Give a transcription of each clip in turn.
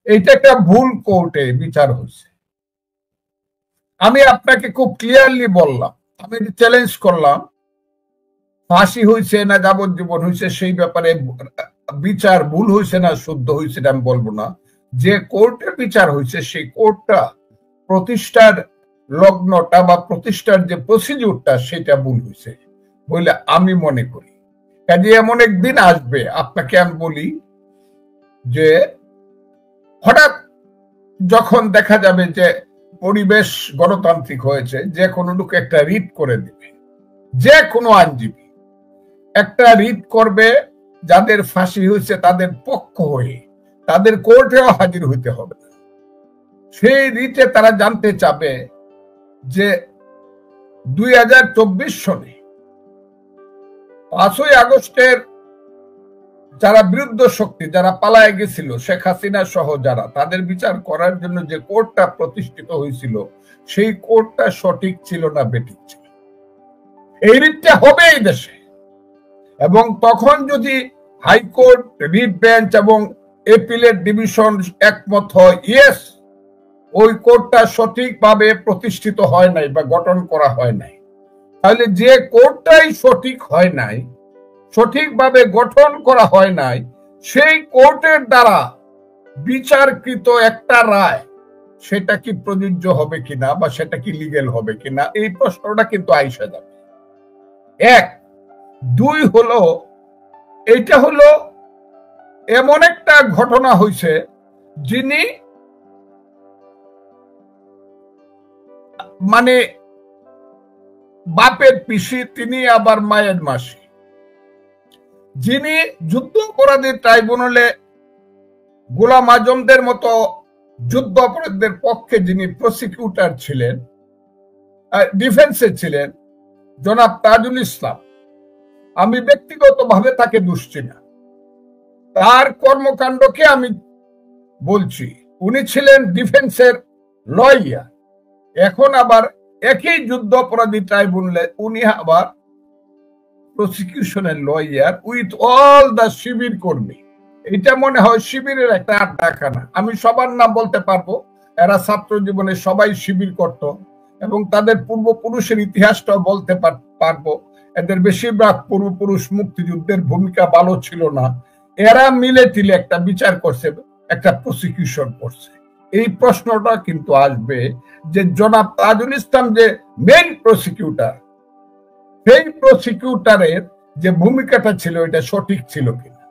এইটা একটা ভুল কোর্টে বিচার হয়েছে। আমি আপনাকে খুব ক্লিয়ারলি বললাম, আমি চ্যালেঞ্জ করলাম, ফাঁসি হয়েছে না যাবজ্জীবন হয়েছে সেই ব্যাপারে বিচার ভুল হয়েছে না শুদ্ধ হয়েছে আমি বলবো না। যে কোর্টে বিচার হয়েছে সেই কোর্টটা প্রতিষ্ঠার লগ্নটা বা প্রতিষ্ঠার যে প্রসিডিউরটা সেটা ভুল হয়েছে বলে আমি মনে করি। কাজে এমন একদিন আসবে, আপনাকে আমি বলি যে হঠাৎ যখন দেখা যাবে যে পরিবেশ গণতান্ত্রিক হয়েছে, যে কোনো লোক একটা রিট করে দিবে, যে কোনো আইনজীবী একটা রিট করবে, যাদের ফাঁসি হয়েছে তাদের পক্ষ হয়ে তাদের কোর্টেও হাজির হইতে হবে। সেই রিটে তারা জানতে চাবে যে 2024 সনে 5ই আগস্টের যারা বিরুদ্ধ শক্তি, যারা পালায় গেছিল, শেখ হাসিনা সহ যারা, তাদের বিচার করার জন্য যে কোর্টটা প্রতিষ্ঠিত হয়েছিল সেই কোর্টটা সঠিক ছিল না বেঠিক ছিল। এই রিটটা হবে এই দেশে, এবং তখন যদি হাইকোর্ট, রিট বেঞ্চ এবং এপিলেট ডিভিশন একমত হয় ইয়েস ওই কোর্টটা সঠিকভাবে প্রতিষ্ঠিত হয় নাই বা গঠন করা হয় নাই, তাহলে যে কোর্টটাই সঠিক হয় নাই, সঠিকভাবে গঠন করা হয় নাই, সেই কোর্টের দ্বারা বিচারকৃত একটা রায় সেটা কি প্রযোজ্য হবে কিনা বা সেটা কি লিগেল হবে কিনা, এই প্রশ্নটা কিন্তু আইসা যাবে। এক। দুই হলো, এটা হলো এমন একটা ঘটনা হয়েছে যিনি মানে বাপের পিসি, তিনি আবার মায়ের মাসি, যিনি যুদ্ধ অপরাধী ট্রাইব্যুনালে গোলাম আজমদের মতো যুদ্ধ অপরাধীদের পক্ষে যিনি প্রসিকিউটর ছিলেন, ডিফেন্সে ছিলেন, জনাব তাজুল ইসলাম। আমি ব্যক্তিগতভাবে তাকে দুষছি না, তার কর্মকাণ্ডকে আমি বলছি। উনি ছিলেন ডিফেন্সের লয়ার, এখন আবার একই যুদ্ধ অপরাধী ট্রাইব্যুনালে উনি আবার প্রসিকিউশনের লয়ার উইথ অল দা শিবির কর্মী। এটা মনে হয় শিবিরের একটা আড্ডাখানা। আমি সবার নাম বলতে পারবো, এরা ছাত্র জীবনে সবাই শিবির করত এবং তাদের পূর্বপুরুষের ইতিহাসটাও বলতে পারবো। এদের বেশিরভাগ পূর্বপুরুষ মুক্তিযুদ্ধের ভূমিকা ভালো ছিল না, এরা মিলে টিলে একটা বিচার করছে, একটা প্রসিকিউশন করছে। এই প্রশ্নটা কিন্তু আসবে যে জনাব তাজুল ইসলাম যে মেইন প্রসিকিউটর, সেই প্রসিকিউটরের যে ভূমিকাটা ছিল এটা সঠিক ছিল কিনা।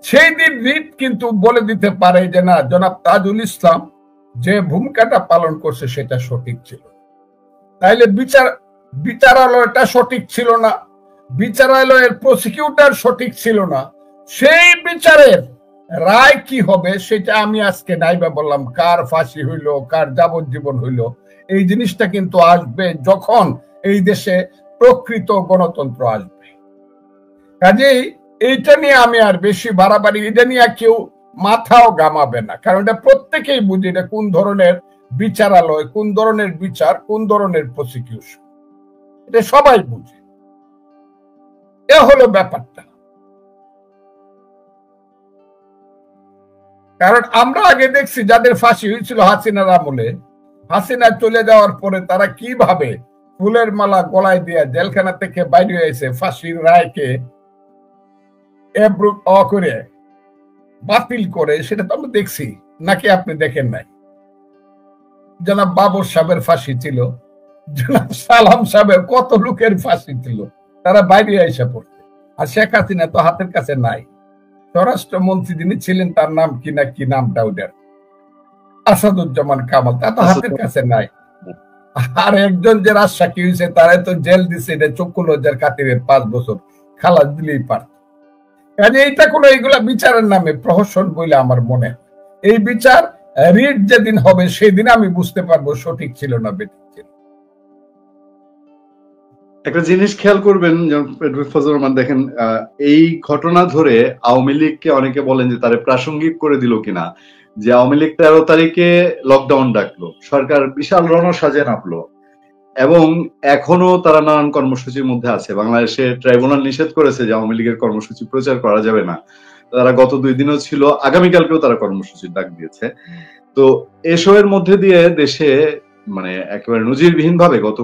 সেই দিন রিট কিন্তু বলে দিতে পারে যে না, জনাব তাজুল ইসলাম যে ভূমিকাটা পালন করছে সেটা সঠিক ছিল। তাইলে বিচারালয়টা সঠিক ছিল না, বিচারালয়ের প্রসিকিউটর সঠিক ছিল না, সেই বিচারের রায় কি হবে সেটা আমি আজকে নাইবা বললাম। কার ফাঁসি হইল, কার যাবজ্জীবন হইল, এই জিনিসটা কিন্তু আসবে যখন এই দেশে প্রকৃত গণতন্ত্র আসবে। কাজেই এইটা নিয়ে আমি আর বেশি বাড়াবাড়ি, এটা নিয়ে কেউ মাথাও গামাবে না, কারণ এটা প্রত্যেকেই বুঝে এটা কোন ধরনের বিচারালয়, কোন ধরনের বিচার, কোন ধরনের প্রসিকিউশন, এটা সবাই বুঝে। এ হলো ব্যাপারটা। কারণ আমরা আগে দেখছি যাদের ফাঁসি হয়েছিল হাসিনার আমলে, হাসিনা চলে যাওয়ার পরে তারা কিভাবে ফুলের মালা গলায় দিয়ে জেলখানা থেকে বাইরে হয়েছে ফাঁসির রায়কে করে বাতিল করে, সেটা তো আমরা দেখছি নাকি আপনি দেখেন নাই? জনাব বাবর সাহেবের ফাঁসি ছিল, জনাব সালাম সাহেবের কত লোকের ফাঁসি ছিল, তারা বাইরে এসে পড়ছে। আর শেখ হাসিনা তো হাতের কাছে নাই। স্বরাষ্ট্রমন্ত্রী যিনি ছিলেন তার নাম কি না, কি নামটা ওটার, আসাদুজ্জামান কামাল, তা তো হাতের কাছে নাই। আর একজন যে রাজসাক্ষী হয়েছে তারা তো জেল দিছে, এটা চক্ষু লজ্জার খাতিরে 5 বছর খালাস দিলেই পারত। কাজে এইটা কোনো এইগুলা বিচারের নামে প্রহসন বলে আমার মনে হয়। এই বিচার রিট যেদিন হবে সেদিন আমি বুঝতে পারবো সঠিক ছিল না বেঠিক ছিল। একটা জিনিস খেয়াল করবেন, ফজলুর রহমান, দেখেন এই ঘটনা ধরে আওয়ামী লীগকে অনেকে বলেন যে তারা প্রাসঙ্গিক করে দিল কিনা, যে আওয়ামী লীগ 13 তারিখে লকডাউন ডাকলো, সরকার বিশাল রণসাজে নামলো এবং এখনো তারা নানান কর্মসূচির মধ্যে আছে। বাংলাদেশে ট্রাইব্যুনাল নিষেধ করেছে যে আওয়ামী লীগের কর্মসূচি প্রচার করা যাবে না। তারা গত 2 দিনও ছিল, আগামীকালকেও তারা কর্মসূচির ডাক দিয়েছে। তো এসবের মধ্যে দিয়ে দেশে মানে একেবারে নজিরবিহীন ভাবে গত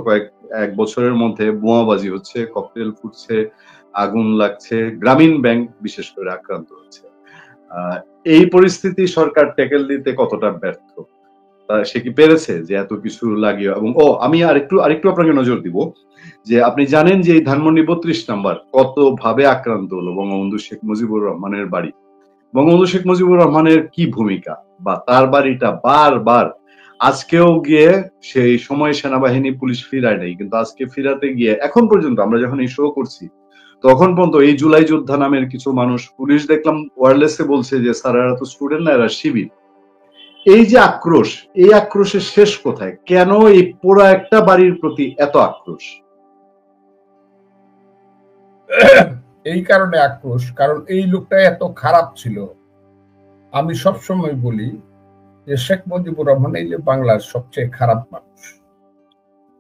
এক বছরের মধ্যে বোমাবাজি হচ্ছে, ককটেল ফুটছে, আগুন লাগছে, গ্রামীণ ব্যাংক বিশেষ করে আক্রান্ত হচ্ছে। এই পরিস্থিতি সরকার ট্যাকেল দিতে কতটা ব্যর্থ? সে কি পেরেছে যে এত কিছু লাগিয়ে? এবং আমি আরেকটু আপনাকে নজর দিব যে আপনি জানেন যে এই ধানমন্ডি 32 নাম্বার কত ভাবে আক্রান্ত হলো বঙ্গবন্ধু শেখ মুজিবুর রহমানের বাড়ি। বঙ্গবন্ধু শেখ মুজিবুর রহমানের কি ভূমিকা, বা তার বাড়িটা বারবার আজকেও গিয়ে সেই সময় সেনাবাহিনী পুলিশ ফিরায় নাই, কিন্তু আজকে ফিরাতে গিয়ে এখন পর্যন্ত আমরা যখন এই শো করছি তখন পর্যন্ত এই জুলাই যোদ্ধা নামের কিছু মানুষ, পুলিশ দেখলাম ওয়্যারলেসে বলছে যে স্যার এরা তো স্টুডেন্ট না, এরা শিবির। এই যে আক্রোশ, এই আক্রোশের শেষ কোথায়? কেন এই পুরো একটা বাড়ির প্রতি এত আক্রোশ? এই কারণে আক্রোশ, কারণ এই লোকটা এত খারাপ ছিল। আমি সবসময় বলি যে শেখ মুজিবুর রহমান এই বাংলার সবচেয়ে খারাপ মানুষ।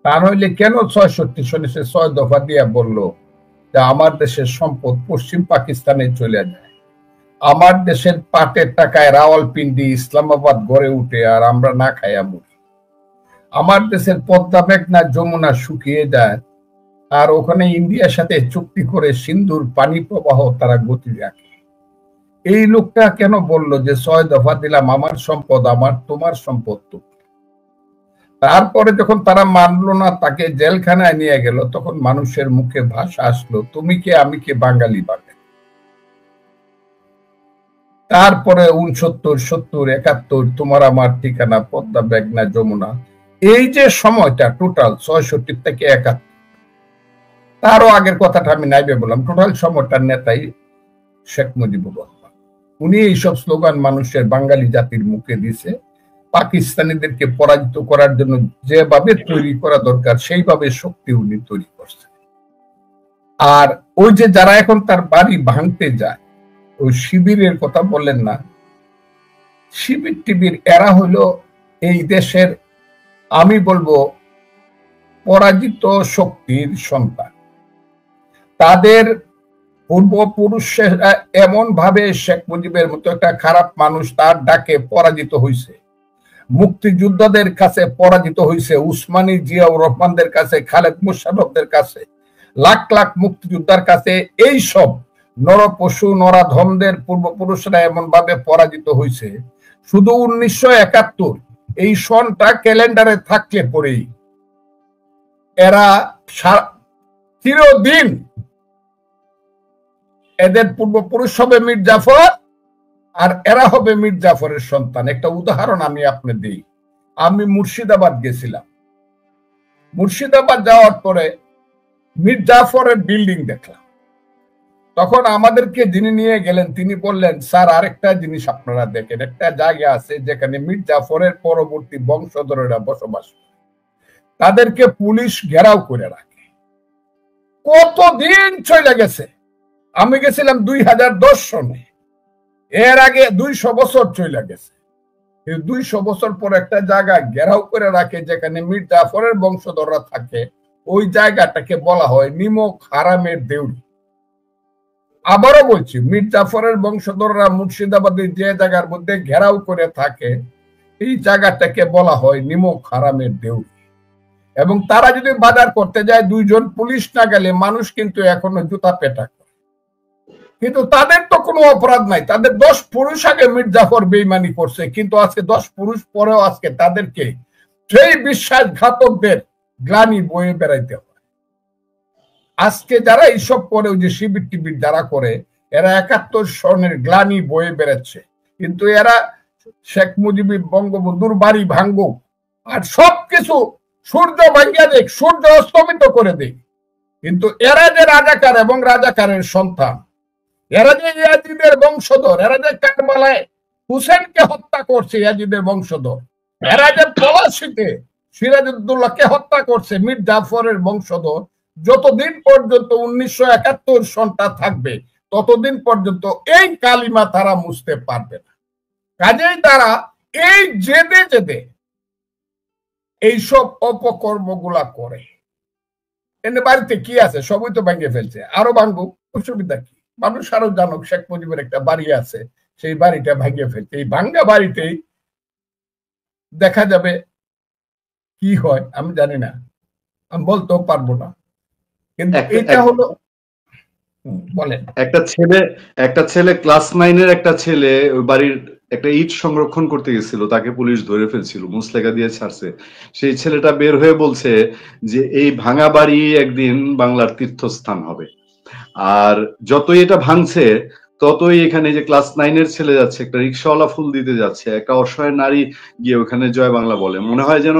তা নইলে কেন ৬৬ সনে সে ৬ দফা দিয়ে বলল যে আমার দেশের সম্পদ পশ্চিম পাকিস্তানে চলে যায়, আমার দেশের পাটের টাকায় রাওয়ালপিন্ডি ইসলামাবাদ গড়ে উঠে আর আমরা না খাইয়া মরি, আমার দেশের পদ্মা মেঘনা যমুনা শুকিয়ে যায় আর ওখানে ইন্ডিয়ার সাথে চুক্তি করে সিন্ধুর পানি প্রবাহ তারা গতি রাখে। এই লোকটা কেন বলল যে ৬ দফা দিলাম, আমার সম্পদ আমার, তোমার সম্পদ তো? তারপরে যখন তারা মানলো না, তাকে জেলখানায় নিয়ে গেল, তখন মানুষের মুখে ভাষা আসলো, তুমি কে আমি কে, বাঙালি বাঙালি। তারপরে ৬৯, ৭০, ৭১, তোমার আমার ঠিকানা, পদ্মা মেঘনা যমুনা, এই যে সময়টা টোটাল ৬৬ থেকে ৭১, তারও আগের কথাটা আমি নাইবে বললাম, টোটাল সময়টার নেতাই শেখ মুজিবুর রহমান। উনি এইসব স্লোগান মানুষের বাঙালি জাতির মুখে দিছে, পাকিস্তানিদেরকে পরাজিত করার জন্য যেভাবে তৈরি করা দরকার সেইভাবে শক্তি উনি তৈরি করছে। আর ওই যে যারা এখন তার বাড়ি ভাঙতে যায়, ওই শিবিরের কথা বললেন না, শিবির টিবির এরা হলো এই দেশের, আমি বলবো, পরাজিত শক্তির সন্তান। তাদের পূর্বপুরুষেরা এমন ভাবে শেখ মুজিবের মতো একটা খারাপ মানুষ তার ডাকে পরাজিত হয়েছে, মুক্তিযোদ্ধাদের কাছে পরাজিত হয়েছে, উসমানী জিয়াউর রহমানদের কাছে, খালেদ মুশাররফদের কাছে, লাখ লাখ মুক্তিযোদ্ধার কাছে, এই সব নরপশু নরাধমদের পূর্বপুরুষরা এমন ভাবে পরাজিত হয়েছে। শুধু ১৯৭১ এই সনটা ক্যালেন্ডারে থাকলে পরেই এরা চিরদিন, এদের পূর্বপুরুষ হবে মীর জাফর আর এরা হবে মীর জাফরের সন্তান। একটা উদাহরণ আমি আপনি দিই। আমি মুর্শিদাবাদ গেছিলাম, মুর্শিদাবাদ যাওয়ার পরে মীর জাফরের বিল্ডিং দেখলাম। তখন আমাদেরকে যিনি নিয়ে গেলেন তিনি বললেন, স্যার আরেকটা জিনিস আপনারা দেখেন, একটা জায়গা আছে যেখানে মীর জাফরের পরবর্তী বংশধরেরা বসবাস করে, তাদেরকে পুলিশ ঘেরাও করে রাখে। কতদিন চলে গেছে, আমি গেছিলাম ২০১০ সনে, এর আগে ২০০ বছর চলে গেছে। ২০০ বছর পর একটা জায়গা ঘেরাও করে রাখে যেখানে মীর জাফরের বংশধররা থাকে, ওই জায়গাটাকে বলা হয় নিমক হারামের দেউরি। আবারও বলছি, মীর জাফরের বংশধররা মুর্শিদাবাদের যে জায়গার মধ্যে ঘেরাও করে থাকে, এই জায়গাটাকে বলা হয় নিমক হারামের দেউরি। এবং তারা যদি বাজার করতে যায়, ২ জন পুলিশ না গেলে মানুষ কিন্তু এখনো জুতা পেটা করে। কিন্তু তাদের তো কোনো অপরাধ নাই, তাদের ১০ পুরুষ আগে মীর জাফর বেইমানি করছে, কিন্তু আজকে ১০ পুরুষ পরেও আজকে তাদেরকে সেই বিশ্বাসঘাতকদের গ্লানি বয়ে বেড়াইতে হয়। আজকে যারা এইসব করে, ওই যে শিবির টিবির যারা করে, এরা ৭১ সনের গ্লানি বয়ে বেড়াচ্ছে। কিন্তু এরা শেখ মুজিবুর বঙ্গবন্ধুর বাড়ি ভাঙ্গুক আর সবকিছু সূর্য ভাঙ্গিয়া দেখ, সূর্য অস্তমিত করে দেখ, কিন্তু এরা যে রাজাকার এবং রাজাকারের সন্তান, এরা যে ইয়াজিদের বংশধর, এরা যে কারবালায় হুসেনকে হত্যা করছে ইয়াজিদের বংশধর, এরা যে পলাশীতে সিরাজউদ্দৌলাকে হত্যা করছে মীর জাফরের বংশধর, যতদিন পর্যন্ত ১৯৭১ সনটা থাকবে ততদিন পর্যন্ত এই কালিমা তারা মুছতে পারবে না। কাজেই তারা এই জেদে জেদে এইসব অপকর্মগুলা করে। এনে বাড়িতে কি আছে সবই তো ভেঙে ফেলছে, আরো ভাঙবো, অসুবিধা কি? মানুষ আরো জানুক শেখ মুজিবের একটা বাড়ি আছে, সেই বাড়িটা ভাঙিয়ে ফেলতে। এই ভাঙ্গা বাড়িতেই দেখা যাবে কি হয় আমি জানি না, আমি বলতেও পারবো না, কিন্তু এটা হলো বলেন। একটা ছেলে ক্লাস 9-এর একটা ছেলে ওই বাড়ির একটা ইট সংরক্ষণ করতে গেছিল, তাকে পুলিশ ধরে ফেলছিল, মুচলেকা দিয়ে ছাড়ছে। সেই ছেলেটা বের হয়ে বলছে যে এই ভাঙা বাড়ি একদিন বাংলার তীর্থস্থান হবে। আর যতই এটা ভাঙছে ততই এখানে যে ক্লাস 9-এর ছেলে যাচ্ছে, একটা রিক্সাওয়ালা ফুল দিতে যাচ্ছে, একটা অসহায় নারী গিয়ে ওখানে জয় বাংলা বলে। মনে হয় যেন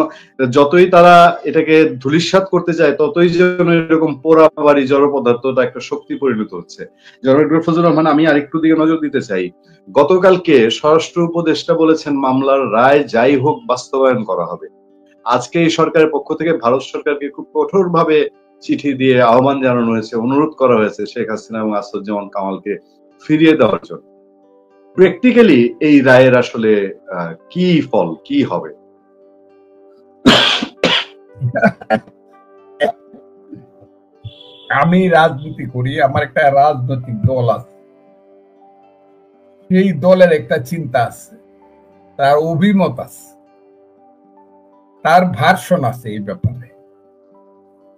যতই তারা এটাকে ধূলিসাৎ করতে চায় ততই যেন এরকম পোড়া বাড়ি জড় পদার্থটা একটা শক্তি পরিণত হচ্ছে। জনাব ফজলুর রহমান, আমি আরেকটু দিকে নজর দিতে চাই। গতকালকে স্বরাষ্ট্র উপদেষ্টা বলেছেন মামলার রায় যাই হোক বাস্তবায়ন করা হবে। আজকে এই সরকারের পক্ষ থেকে ভারত সরকারকে খুব কঠোরভাবে চিঠি দিয়ে আহ্বান জানানো হয়েছে, অনুরোধ করা হয়েছে শেখ হাসিনা এবং আসাদুজ্জামান কামালকে ফিরিয়ে দেওয়ার জন্য। প্র্যাকটিক্যালি এই রায়ের আসলে কি ফল, কি হবে? আমি রাজনীতি করি, আমার একটা রাজনৈতিক দল আছে, সেই দলের একটা চিন্তা আছে, তার অভিমত আছে, তার ভার্সন আছে এই ব্যাপারে।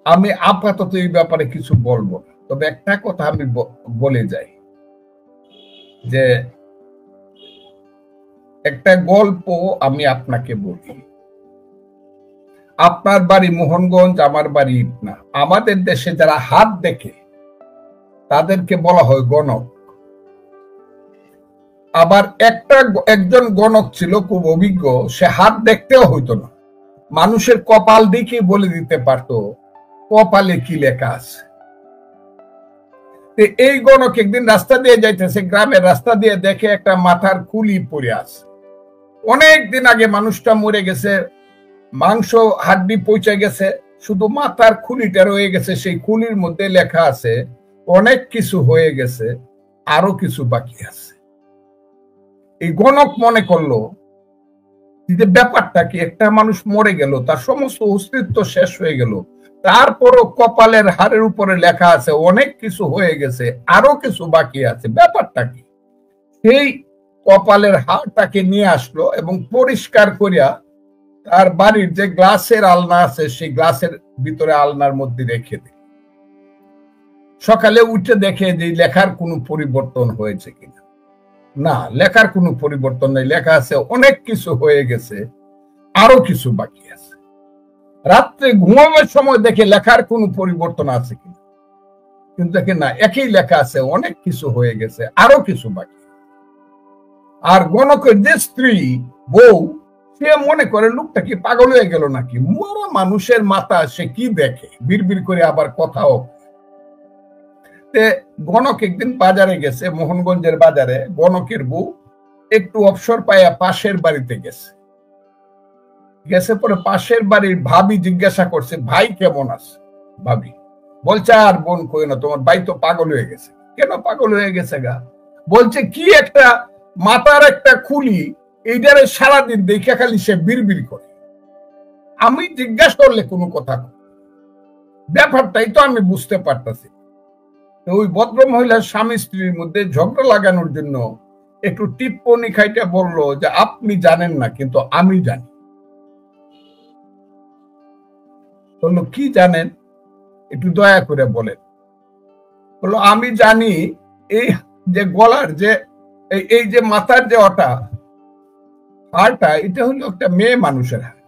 আমি আপাতত এই ব্যাপারে কিছু বলবো না, তবে একটা কথা আমি বলে যাই যে একটা গল্প আমি আপনাকে বলি। আপনার বাড়ি মোহনগঞ্জ, আমার বাড়ি ইটনা। আমাদের দেশে যারা হাত দেখে তাদেরকে বলা হয় গণক। আবার একজন গণক ছিল খুব অভিজ্ঞ, সে হাত দেখতেও হইতো না, মানুষের কপাল দেখে বলে দিতে পারতো কপালে কি লেখা আছে। এই গণক একদিন রাস্তা দিয়ে যাইতেছে, গ্রামের রাস্তা দিয়ে দেখে একটা মাথার খুলি পড়ে আছে। অনেকদিন আগে মানুষটা মরে গেছে, মাংস হাড্ডি পৌঁছে গেছে, শুধু মাথার খুলিটা রয়ে গেছে। সেই খুলির মধ্যে লেখা আছে অনেক কিছু হয়ে গেছে, আরো কিছু বাকি আছে। এই গণক মনে করলো যে ব্যাপারটা কি, একটা মানুষ মরে গেল, তার সমস্ত অস্তিত্ব শেষ হয়ে গেল, তারপরও কপালের হাড়ের উপরে লেখা আছে অনেক কিছু হয়ে গেছে, আরো কিছু বাকি আছে, ব্যাপারটা কি? সেই কপালের হাড়টাকে নিয়ে আসলো এবং পরিষ্কার করিয়া তার বাড়ির যে গ্লাসের আলনা আছে সেই গ্লাসের ভিতরে আলনার মধ্যে রেখে দেয়। সকালে উঠে দেখে যে লেখার কোনো পরিবর্তন হয়েছে কিনা। না, লেখার কোনো পরিবর্তন নেই, লেখা আছে অনেক কিছু হয়ে গেছে, আরো কিছু বাকি আছে। রাত্রে ঘুমানোর সময় দেখে লেখার কোনো পরিবর্তন আছে কিনা, কিন্তু দেখে না, একই লেখা আছে অনেক কিছু হয়ে গেছে, আরো কিছু বাকি। আর গণকের যে স্ত্রী বউ, সে মনে করে লোকটা কি পাগল হয়ে গেল নাকি, মরা মানুষের মাথা সে কি দেখে, বিড়বিড় করে আবার কথাও। গণক একদিন বাজারে গেছে, মোহনগঞ্জের বাজারে। গণকের বউ একটু অবসর পাইয়া পাশের বাড়িতে গেছে পরে পাশের বাড়ির ভাবি জিজ্ঞাসা করছে, ভাই কেমন আছে? ভাবি বলছে, আর বোন কই না, তোমার ভাই তো পাগল হয়ে গেছে। কেন পাগল হয়ে গেছে গা? বলছে কি একটা মাথার একটা খুলি, এইটারে সারাদিন দেখে খালি সে বিড়বিড় করে। আমি জিজ্ঞাসা করলে কোনো কথা, ব্যাপারটাই তো আমি বুঝতে পারতেছি। ওই ভদ্র মহিলার স্বামী স্ত্রীর মধ্যে ঝগড়া লাগানোর জন্য একটু টিপ্পনি খাইটা বললো যে আপনি জানেন না কিন্তু আমি জানি। বললো কি জানেন, একটু দয়া করে বলেন। বললো আমি জানি এই যে গলার যে এই যে মাথার যে হাড়টা, এটা হলো একটা মেয়ে মানুষের হাড়।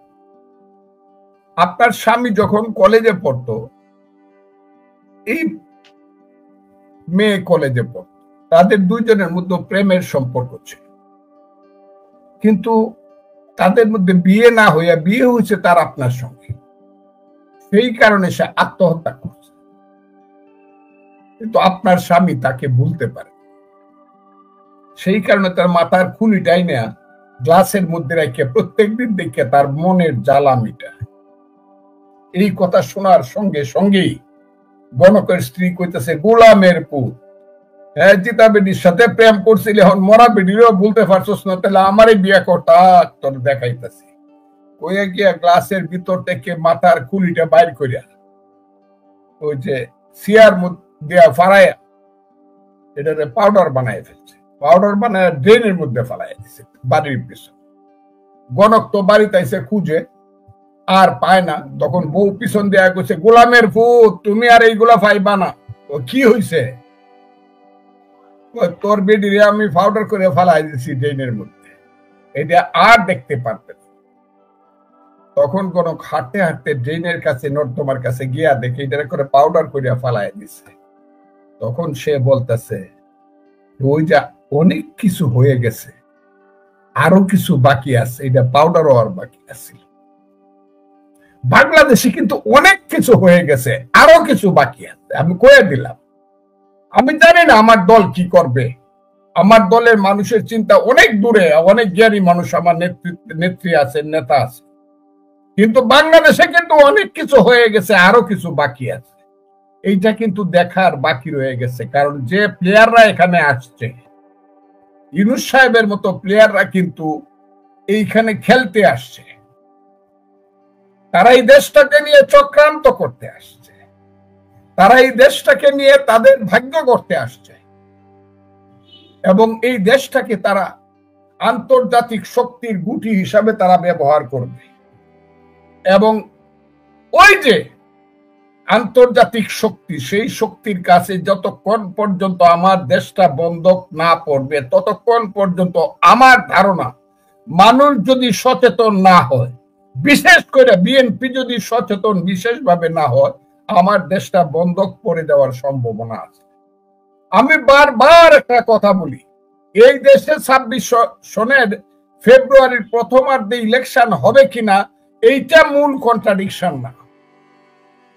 আপনার স্বামী যখন কলেজে পড়তো, এই মেয়ে কলেজে পড়তো, তাদের দুইজনের মধ্যে প্রেমের সম্পর্ক ছিল, কিন্তু তাদের মধ্যে বিয়ে না হইয়া বিয়ে হয়েছে তার আপনার সঙ্গে। সেই কারণে সে আত্মহত্যা করছে, কিন্তু আপনার স্বামী তাকে ভুলতে পারে। সেই কারণে তার মাথার খুলিটাই নেয়া গ্লাসের মধ্যে রেখে প্রত্যেকদিন দেখে তার মনের জ্বালা মিটায়। এই কথা শোনার সঙ্গে সঙ্গেই গণকের স্ত্রী কইতেছে, গোলামের পুত, হ্যাঁ জিতা বেডির সাথে প্রেম করছিলি, এখন মরা বেডিরও বলতে পারছস না, তাহলে আমারই বিয়ে করতা, তোর দেখাইতেছি। কইয়া গিয়া গ্লাসের ভিতর থেকে মাথার খুলিটা বাইর করিয়া ওই যে সিয়ার মধ্যে ফারাইয়া এটাতে পাউডার বানায় ফেলছে, পাউডার বানায় ড্রেনের মধ্যে ফেলাই দিছে বাড়ির পিছনে। গণক তো বাড়িতে এসে খুঁজে আর পায় না, তখন বউ পিছন দেয়া করছে, গোলামের ফুট তুমি আর এইগুলা পাইবা না। ও কি হইছে? তোর বেডিরে আমি পাউডার করে ফেলাই দিছি ড্রেনের মধ্যে, এটা আর দেখতে পারবে না। তখন গণক হাঁটতে হাঁটতে ড্রেনের কাছে, নর্দমার কাছে গিয়া দেখে এটা করে পাউডার করে ফেলাই দিছে। তখন সে বলতেছে, ওই যা অনেক কিছু হয়ে গেছে, আরো কিছু বাকি আছে, এটা পাউডার হওয়ার বাকি আছে। বাংলাদেশে কিন্তু অনেক কিছু হয়ে গেছে, আরো কিছু বাকি আছে, আমি কয়ে দিলাম। আমি জানি না আমার দল কি করবে, আমার দলের মানুষের চিন্তা অনেক দূরে, অনেক জ্ঞানী মানুষ আমার নেত্রী আছে, নেতা আছে, কিন্তু বাংলাদেশে কিন্তু অনেক কিছু হয়ে গেছে, আরো কিছু বাকি আছে। এইটা কিন্তু দেখার বাকি রয়ে গেছে, কারণ যে প্লেয়াররা এখানে আসছে, ইউনূস সাহেবের মতো প্লেয়াররা কিন্তু এইখানে খেলতে আসছে, তারা এই দেশটাকে নিয়ে চক্রান্ত করতে আসছে, তারা এই দেশটাকে নিয়ে তাদের ভাগ্য করতে আসছে, এবং এই দেশটাকে তারা আন্তর্জাতিক শক্তির গুটি হিসাবে তারা ব্যবহার করবে। এবং ওই যে আন্তর্জাতিক শক্তি, সেই শক্তির কাছে যতক্ষণ পর্যন্ত আমার দেশটা বন্ধক না পড়বে, ততক্ষণ পর্যন্ত আমার ধারণা, মানুষ যদি সচেতন না হয়, বিশেষ করে বিএনপি যদি সচেতন বিশেষভাবে না হয়, আমার দেশটা বন্ধক পড়ে দেওয়ার সম্ভাবনা আছে। আমি বারবার একটা কথা বলি, এই দেশে 26 সনের ফেব্রুয়ারির প্রথমার্ধে ইলেকশন হবে কিনা, এইটা মূল কন্ট্রাডিকশন না।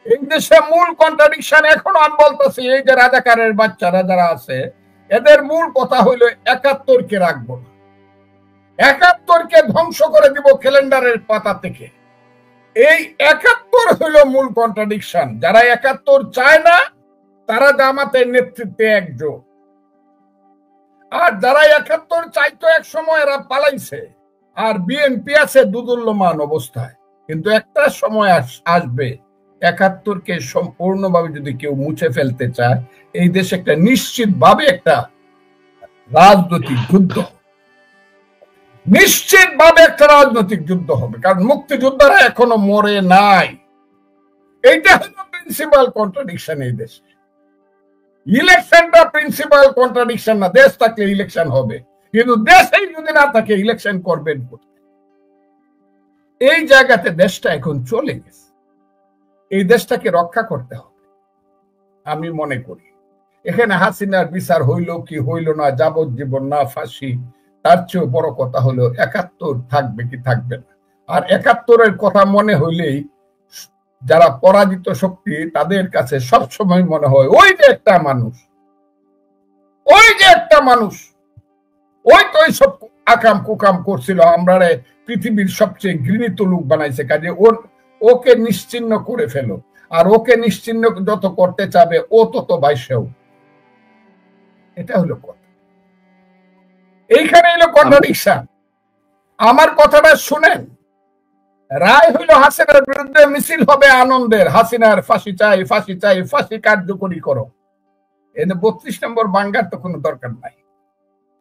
এই দেশে মূল কন্ট্রাডিকশন এখনো আমি বলতেছি, এই যে রাজাকারের বাচ্চারা যারা আছে, এদের মূল কথা হইল ৭১কে রাখবো না, ৭১কে ধ্বংস করে দিব ক্যালেন্ডারের পাতা থেকে। এই ৭১ হইল মূল কন্ট্রাডিকশন। যারা ৭১ চায় না, তারা জামাতের নেতৃত্বে একজোট, আর যারা ৭১ চাইতো এক সময় এরা পালাইছে, আর বিএনপি আছে দুদুল্যমান অবস্থায়। কিন্তু একটা সময় আসবে, ৭১কে সম্পূর্ণভাবে যদি কেউ মুছে ফেলতে চায়, এই দেশে একটা নিশ্চিতভাবে একটা রাজনৈতিক যুদ্ধ, নিশ্চিতভাবে একটা রাজনৈতিক যুদ্ধ হবে, কারণ মুক্তিযোদ্ধারা এখনো মরে নাই। এইটা হলো প্রিন্সিপাল কন্ট্রাডিকশন এই দেশে। ইলেকশনটা প্রিন্সিপাল কন্ট্রাডিকশন না, দেশ থাকলে ইলেকশন হবে, কিন্তু দেশেই যদি না থাকে ইলেকশন করবেন কোথায়? এই জায়গাতে দেশটা এখন চলে গেছে, এই দেশটাকে রক্ষা করতে হবে। আমি মনে করি এখানে হাসিনার বিচার হইল কি হইল না, যাবজ্জীবন না ফাঁসি, তার চেয়েও বড় কথা হলো ৭১ থাকবে কি থাকবে না। আর ৭১-এর কথা মনে হইলেই যারা পরাজিত শক্তি, তাদের কাছে সবসময় মনে হয় ওই যে একটা মানুষ, ওই যে একটা মানুষ, ওই তো সব আকাম কুকাম করছিল, আমরা পৃথিবীর সবচেয়ে ঘৃণিত লোক বানাইছে, কাজে ওকে নিশ্চিহ্ন করে ফেলো। আর ওকে নিশ্চিহ্ন যত করতে চাবে, ও তত বাইশেও। এটা হলো কথা, এইখানে হলো কন্ট্রাডিকশন। আমার কথাটা শুনেন, রায় হইল হাসিনার বিরুদ্ধে মিছিল হবে আনন্দের, হাসিনার ফাঁসি চাই, ফাঁসি চাই, ফাঁসি কার্যকরী করো। এনে 32 নম্বর বাঙ্গার তো কোনো দরকার নাই।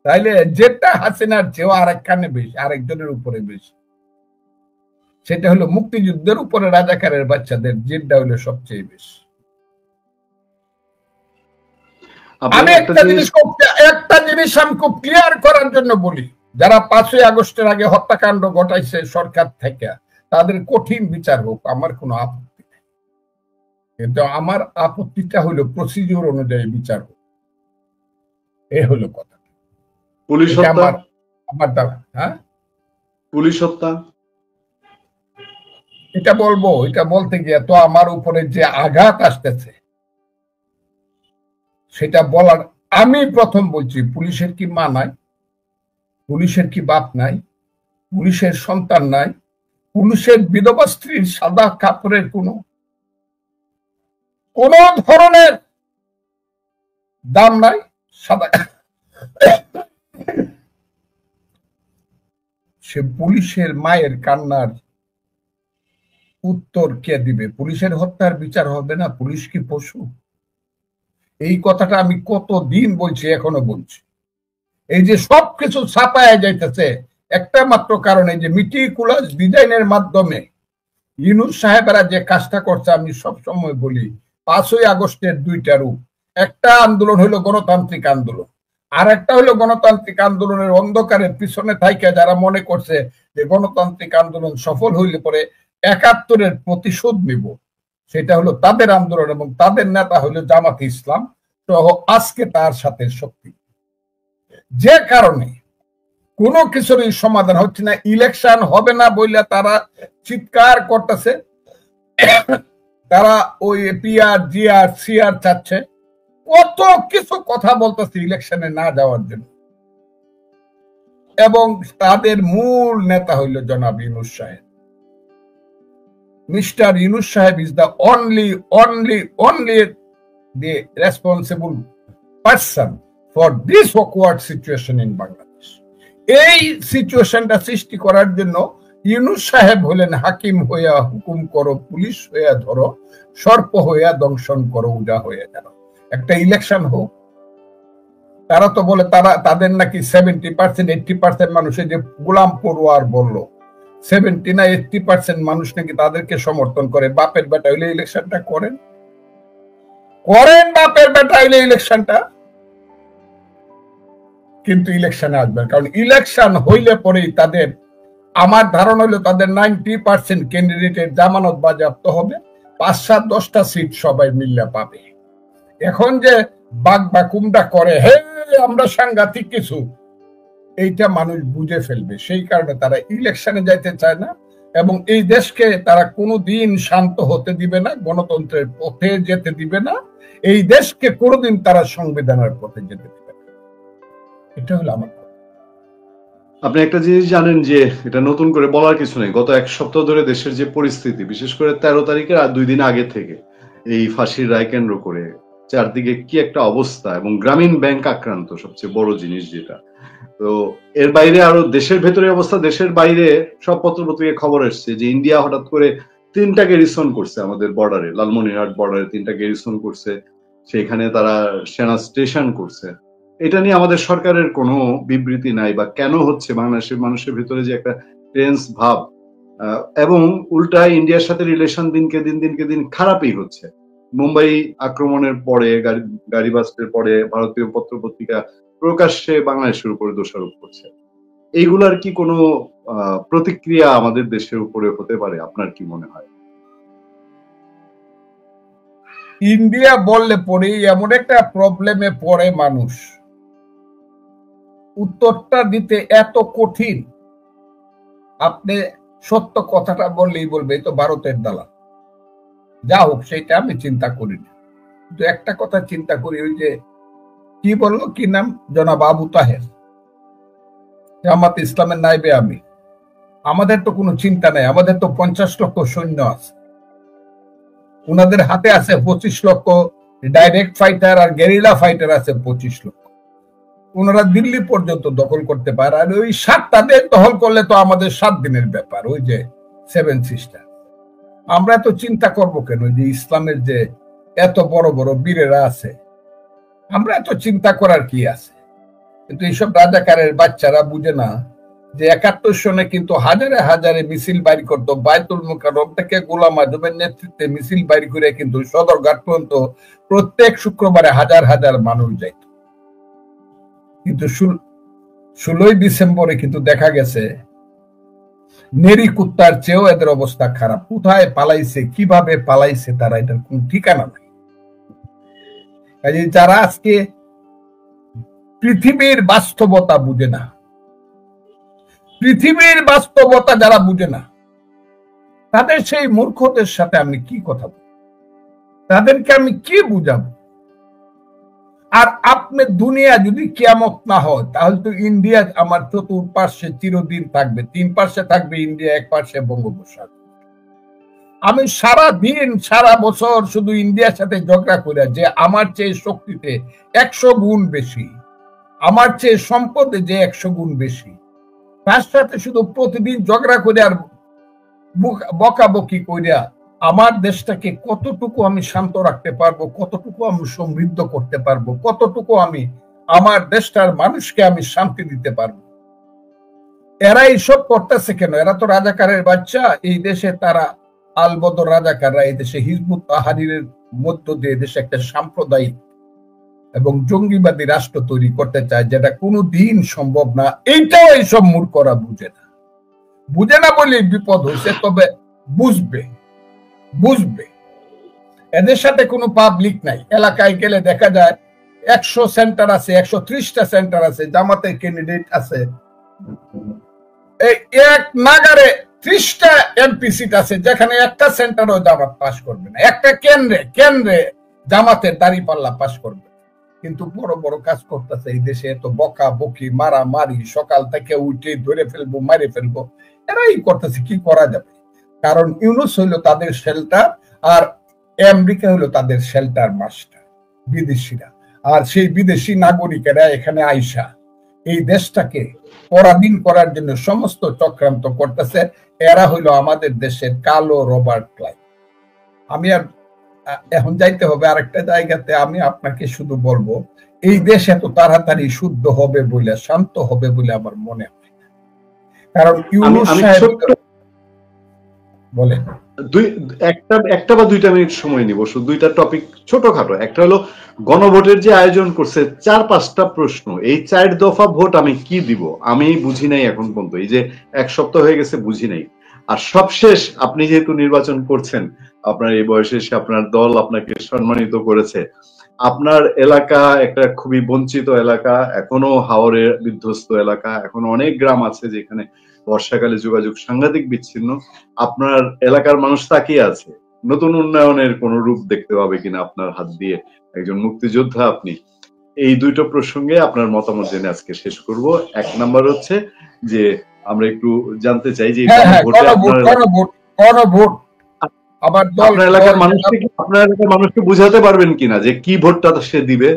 তাইলে যেটা হাসিনার চেয়েও আরেকখানে বেশি, আরেকজনের উপরে বেশি, সেটা হলো মুক্তিযুদ্ধের উপরে রাজাকারের বাচ্চাদের জেদটা হলো সবচেয়ে বেশি। আমি একটা জিনিস আমি খুব ক্লিয়ার করার জন্য বলি, যারা 5ই আগস্টের আগে হত্যাকাণ্ড ঘটাইছে সরকার থেকে, তাদের কঠিন বিচার হোক, আমার কোনো আপত্তি নেই, কিন্তু আমার আপত্তিটা হলো প্রসিডিউর অনুযায়ী বিচার হোক। এ হলো কথা। পুলিশ হত্যা, আমার দাবি। হ্যাঁ, পুলিশ হত্যা, এটা বলবো, এটা বলতে গিয়ে তো আমার উপরে যে আঘাত আসতেছে সেটা বলার, আমি প্রথম বলছি, পুলিশের কি মা নাই, পুলিশের কি বাপ নাই, পুলিশের সন্তান নাই, পুলিশের বিধবা স্ত্রীর সাদা কাপড়ের কোন ধরনের দাম নাই? সাদা সে পুলিশের মায়ের কান্নার উত্তর কে দিবে? পুলিশের হত্যার বিচার হবে না? পুলিশ কি পশু? এই কথাটা আমি কতদিন বলছি, এখনো বলছি। এই যে সবকিছু ছাপায় যাইতেছে একটা মাত্র কারণে, যে মিটিকুলাস ডিজাইনের মাধ্যমে ইউনূস সাহেবেরা যে কাজটা করছে, আমি সবসময় বলি 5ই আগস্টের দুইটা রূপ। একটা আন্দোলন হলো গণতান্ত্রিক আন্দোলন, আর একটা হলো গণতান্ত্রিক আন্দোলনের অন্ধকারের পিছনে থাইকা যারা মনে করছে যে গণতান্ত্রিক আন্দোলন সফল হইলে পরে 71-এর প্রতিশোধ নিব, সেটা হলো তাদের আন্দোলন, এবং তাদের নেতা হলো জামাতে ইসলাম সহ আজকে তার সাথে শক্তি। যে কারণে কোনো কিছুরই সমাধান হচ্ছে না, ইলেকশন হবে না বইলে তারা চিৎকার করতেছে, তারা ওই পিআর জিআর সিআর চাচ্ছে, কত কিছু কথা বলতেছে ইলেকশনে না যাওয়ার জন্য। এবং তাদের মূল নেতা হইল জনাব ইউনূস সাহেব। মিস্টার ইউনূস সাহেব is the only the responsible person for this awkward situation in Bangladesh. এই সিচুয়েশনটা সৃষ্টি করার জন্য ইউনূস সাহেব হলেন হাকিম হইয়া হুকুম করো, পুলিশ হইয়া ধরো, সর্প হইয়া দংশন করো, উজা হইয়া যাও। একটা ইলেকশন হোক। তারা তো বলে তাদের নাকি 70% 80% মানুষের, যে গোলাম পড়ুয়ার বললো 70 না 80% মানুষ নাকি তাদেরকে সমর্থন করে। বাপের বেটা হইলে ইলেকশনটা করেন, বাপের বেটা হইলে ইলেকশনটা। কিন্তু ইলেকশনে আসবেন, কারণ ইলেকশন হইলে পরেই তাদের, আমার ধারণা হলো তাদের 90% ক্যান্ডিডেটের জামানত বাজেয়াপ্ত হবে, 5-7-10টা সিট সবাই মিল্লা পাবে। এখন যে বাঘ বাকুমটা করে, হে আমরা সাংঘাতিক কিছু, এইটা মানুষ বুঝে ফেলবে। সেই কারণে তারা ইলেকশনে যাইতে চায় না, এবং এই দেশকে তারা কোনোদিন শান্ত হতে দিবে না, গণতন্ত্রের পথে যেতে দিবে না, এই দেশকে কোনোদিন তারা সংবিধানের পথে যেতে দিবে না। এটা হলো আমার। আপনি একটা জিনিস জানেন যে এটা নতুন করে বলার কিছু নেই, গত 1 সপ্তাহ ধরে দেশের যে পরিস্থিতি, বিশেষ করে 13 তারিখের আর 2 দিন আগে থেকে এই ফাঁসির রায় কেন্দ্র করে চারদিকে কি একটা অবস্থা, এবং গ্রামীণ ব্যাংক আক্রান্ত সবচেয়ে বড় জিনিস যেটা। তো এর বাইরে আরো দেশের ভেতরে অবস্থা, দেশের বাইরে সব পত্রপত্রিকায় খবর এসছে যে ইন্ডিয়া হঠাৎ করে 3টা গেরিসন করছে আমাদের বর্ডারে, লালমনিরহাট বর্ডারে 3টা গেরিসন করছে, সেখানে তারা সেনা স্টেশন করছে। এটা নিয়ে আমাদের সরকারের কোনো বিবৃতি নাই, বা কেন হচ্ছে বাংলাদেশের মানুষের ভিতরে যে একটা টেন্স ভাব, এবং উল্টা ইন্ডিয়ার সাথে রিলেশন দিনকে দিন খারাপই হচ্ছে। মুম্বাই আক্রমণের পরে, গাড়ি বাস্টের পরে ভারতীয় পত্রপত্রিকা প্রকাশ্যে বাংলাদেশের উপরে দোষারোপ করছে। এইগুলার কি কোনো প্রতিক্রিয়া আমাদের দেশের উপরে হতে পারে? আপনার কি মনে হয়? ইন্ডিয়া বললে পরে এমন একটা প্রবলেমে পড়ে মানুষ, উত্তরটা দিতে এত কঠিন। আপনি সত্য কথাটা বললেই বলবে তো ভারতের দালাল। যা হোক, সেটা আমি চিন্তা করিনি, কিন্তু একটা কথা চিন্তা করি, ওই যে কি বললো, কি নাম, জনাব আবু তাহের, জামাত ইসলামের নাইবে আমি, আমাদের তো কোনো চিন্তা নাই, আমাদের তো 50 লক্ষ সৈন্য আছে, উনাদের হাতে আছে 25 লক্ষ ডাইরেক্ট ফাইটার, আর গেরিলা ফাইটার আছে 25 লক্ষ। ওনারা দিল্লি পর্যন্ত দখল করতে পারে, আর ওই 7টা দেশ দখল করলে তো আমাদের 7 দিনের ব্যাপার। ওই যে 7 সিস্টার, আমরা তো চিন্তা করবো কেন? যে ইসলামের যে এত বড় বড় বীরেরা আছে, আমরা এত চিন্তা করার কি আছে? কিন্তু এইসব রাজাকারের বাচ্চারা বুঝে না যে 71 সনে কিন্তু হাজারে হাজারে মিছিল বাইর করতো, বায়তুল মুকাররম থেকে গোলাম আজমের নেতৃত্বে মিছিল বাইর করে কিন্তু সদরঘাট পর্যন্ত প্রত্যেক শুক্রবারে হাজার হাজার মানুষ যাইত। কিন্তু 16ই ডিসেম্বরে কিন্তু দেখা গেছে নেরি কুত্তার চেয়েও এদের অবস্থা খারাপ। কোথায় পালাইছে, কিভাবে পালাইছে, তারা এটার কোন ঠিকানা নাই। কাজে যারা আজকে পৃথিবীর বাস্তবতা বুঝে না, পৃথিবীর বাস্তবতা যারা বুঝে না, তাদের সেই মূর্খদের সাথে আমি কি কথা বলবো? তাদেরকে আমি কি বুঝাবো? আর আপনি দুনিয়া যদি কিয়ামত না হয়, তাহলে তো ইন্ডিয়া আমার চতুর্পার্শ্বে চিরদিন থাকবে। 3 পার্শ্বে থাকবে ইন্ডিয়া, 1 পার্শ্বে বঙ্গোপসাগর। আমি সারা দিন সারা বছর শুধু ইন্ডিয়ার সাথে ঝগড়া করে, যে আমার চেয়ে শক্তিতে 100 গুণ বেশি, আমার চেয়ে সম্পদে যে 100 গুণ বেশি, তার সাথে শুধু প্রতিদিন ঝগড়া করে আর বকাবকি করিয়া আমার দেশটাকে কতটুকু আমি শান্ত রাখতে পারবো, কতটুকু আমি সমৃদ্ধ করতে পারবো, কতটুকু আমি আমার দেশটার মানুষকে আমি শান্তি দিতে পারবো। এরা এইসব করতেছে কেন? এরা তো রাজাকারের বাচ্চা। এই দেশে তারা আলবদর রাজাকাররা এই দেশে হিজবুত তাহরীরের মধ্য দিয়ে দেশে একটা সাম্প্রদায়িক এবং জঙ্গিবাদী রাষ্ট্র তৈরি করতে চায়, যেটা কোনোদিন সম্ভব না। এইটাও এইসব মূর্খরা বুঝে না। বুঝে না বলেই বিপদ হয়েছে। তবে বুঝবে, বুঝবে। এদের সাথে কোনো পাবলিক নাই। এলাকায় গেলে দেখা যায় 100 সেন্টার আছে, 130টা সেন্টার আছে, জামাতের ক্যান্ডিডেট আছে, এক নাগারে 30টা এমপি সিট আছে, যেখানে একটা সেন্টারও জামাত পাস করবে না, একটা কেন্দ্রে জামাতের দাঁড়িপাল্লা পাস করবে। কিন্তু বড় বড় কাজ করতেছে এই দেশে। তো বকা বকি, মারামারি, সকাল থেকে উঠে ধরে ফেলবো, মারে ফেলবো, এরাই করতেছে। কি করা যাবে? কারণ ইউনুস হইলো তাদের শেল্টার, আর আমেরিকা হলো তাদের শেল্টার মাস্টার, বিদেশিরা। আর সেই বিদেশি নাগরিকেরা এখানে আইসা এই দেশটাকে পরাধীন করার জন্য সমস্ত চক্রান্ত করতেছে। এরা হইলো আমাদের দেশের কালো রবার্ট ক্লাইভ। আমি আর এখন যাইতে হবে আরেকটা জায়গাতে। আমি আপনাকে শুধু বলবো, এই দেশ এত তাড়াতাড়ি শুদ্ধ হবে বলে, শান্ত হবে বলে আমার মনে হয়। কারণ ইউনুস সাহেব বলেন, একটা বা 2টা মিনিট সময় নিব, শুধু 2টা টপিক ছোটখাটো। একটা হলো গণভোটের যে আয়োজন করছে, 4-5টা প্রশ্ন, এই 4 দফা ভোট আমি কি দিব আমি বুঝি নাই এখন পর্যন্ত। এই যে 1 সপ্তাহ হয়ে গেছে, বুঝি নাই। আর সবশেষ, আপনি যেহেতু নির্বাচন করছেন, আপনার এই বয়সে এসে আপনার দল আপনাকে সম্মানিত করেছে। আপনার এলাকা একটা খুবই বঞ্চিত এলাকা, এখনো হাওরের বিধ্বস্ত এলাকা, এখনো অনেক গ্রাম আছে যেখানে বর্ষাকালে যোগাযোগ সাংঘাতিক বিচ্ছিন্ন। আপনার এলাকার মানুষ তাকিয়ে আছে নতুন উন্নয়নের কোন রূপ দেখতে পাবে কিনা আপনার হাত দিয়ে। একজন মুক্তিযোদ্ধা আপনি। এই 2টো প্রসঙ্গে আপনার মতামত জেনে আজকে শেষ করব। 1 নাম্বার হচ্ছে যে আমরা একটু জানতে চাই যে গণভোট আপনার এলাকার মানুষকে বুঝাতে পারবেন কিনা যে কি ভোটটা সে দিবে?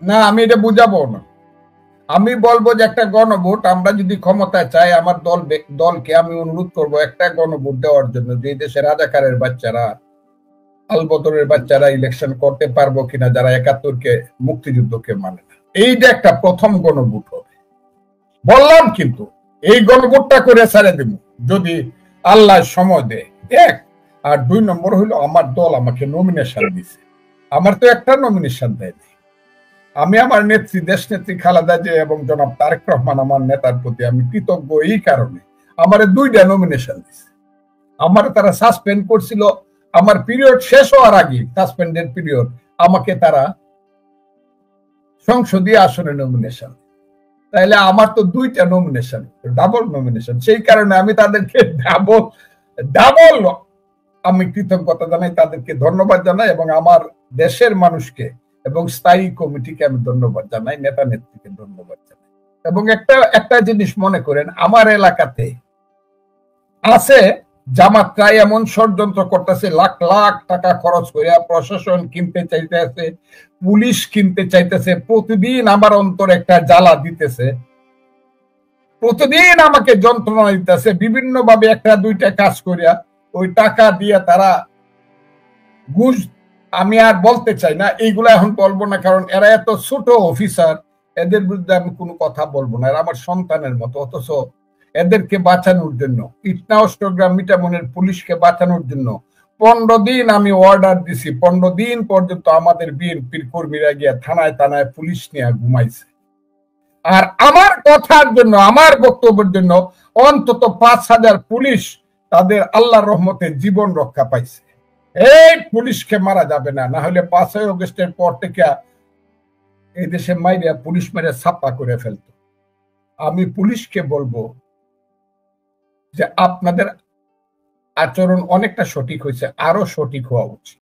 না, আমি এটা বুঝাবো না। আমি বলবো যে একটা গণভোট, আমরা যদি ক্ষমতা চাই, আমার দলকে আমি অনুরোধ করব একটা গণভোট দেওয়ার জন্য, যে দেশে রাজাকারের বাচ্চারা, আলবদরের বাচ্চারা ইলেকশন করতে পারবো কিনা, যারা 71-কে মুক্তিযুদ্ধকে মানে না। এইটা একটা প্রথম গণভোট হবে বললাম। কিন্তু এই গণভোটটা করে ছেড়ে দেব যদি আল্লাহ সময় দেয়, 1। আর 2 নম্বর হইলো, আমার দল আমাকে নমিনেশন দিছে। আমার তো একটা নমিনেশন দেয়নি। আমি আমার নেত্রী, দেশ নেত্রী খালেদা জিয়া এবং জনাব তারেক রহমান আমার নেতার প্রতি আমি কৃতজ্ঞ। এই কারণে আমার 2টা নমিনেশন দিছে। আমার তারা সাসপেন্ড করছিল, আমার পিরিয়ড শেষ হওয়ার আগে, সাসপেন্ডেড পিরিয়ড, আমাকে তারা সংসদীয় আসনে নমিনেশন। তাইলে আমার তো 2টা নমিনেশন, ডাবল নমিনেশন। সেই কারণে আমি তাদেরকে ডাবল আমি কৃতজ্ঞতা জানাই, তাদেরকে ধন্যবাদ জানাই, এবং আমার দেশের মানুষকে এবং স্থায়ী কমিটিকে আমি ধন্যবাদ জানাই, নেতা নেত্রীকে ধন্যবাদ জানাই। এবং একটা জিনিস মনে করেন, আমার এলাকাতে আছে জামাতরা এমন ষড়যন্ত্র করতেছে, লাখ লাখ টাকা খরচ করে প্রশাসন কিনতে চাইতেছে, পুলিশ কিনতে চাইতেছে, প্রতিদিন আমার অন্তর একটা জ্বালা দিতেছে, প্রতিদিন আমাকে যন্ত্রণা দিতেছে বিভিন্ন ভাবে। 1-2টা কাজ করিয়া ওই টাকা দিয়ে তারা ঘুষ, আমি আর বলতে চাই না, এইগুলা এখন বলবো না, কারণ এরা এত ছোট অফিসার, এদের বিরুদ্ধে আমি কোনো কথা বলবো না। এরা আমার সন্তানের মতো। অথচ এদেরকে বাঁচানোর জন্য, ইটনা অষ্টগ্রাম মিটামনের পুলিশকে বাঁচানোর জন্য 15 দিন আমি অর্ডার দিছি। 15 দিন পর্যন্ত আমাদের বিএনপির কর্মীরা গিয়া থানায় থানায় পুলিশ নিয়ে ঘুমাইছে। আর আমার কথার জন্য, আমার বক্তব্যের জন্য অন্তত 5,000 পুলিশ তাদের আল্লাহর রহমতে জীবন রক্ষা পাইছে। এই পুলিশকে মারা যাবে না, না হলে 5ই আগস্টের পর থেকে এই দেশে মাইরা পুলিশ মেরে ছাপা করে ফেলতো। আমি পুলিশকে বলবো যে আপনাদের আচরণ অনেকটা সঠিক হয়েছে, আরো সঠিক হওয়া উচিত।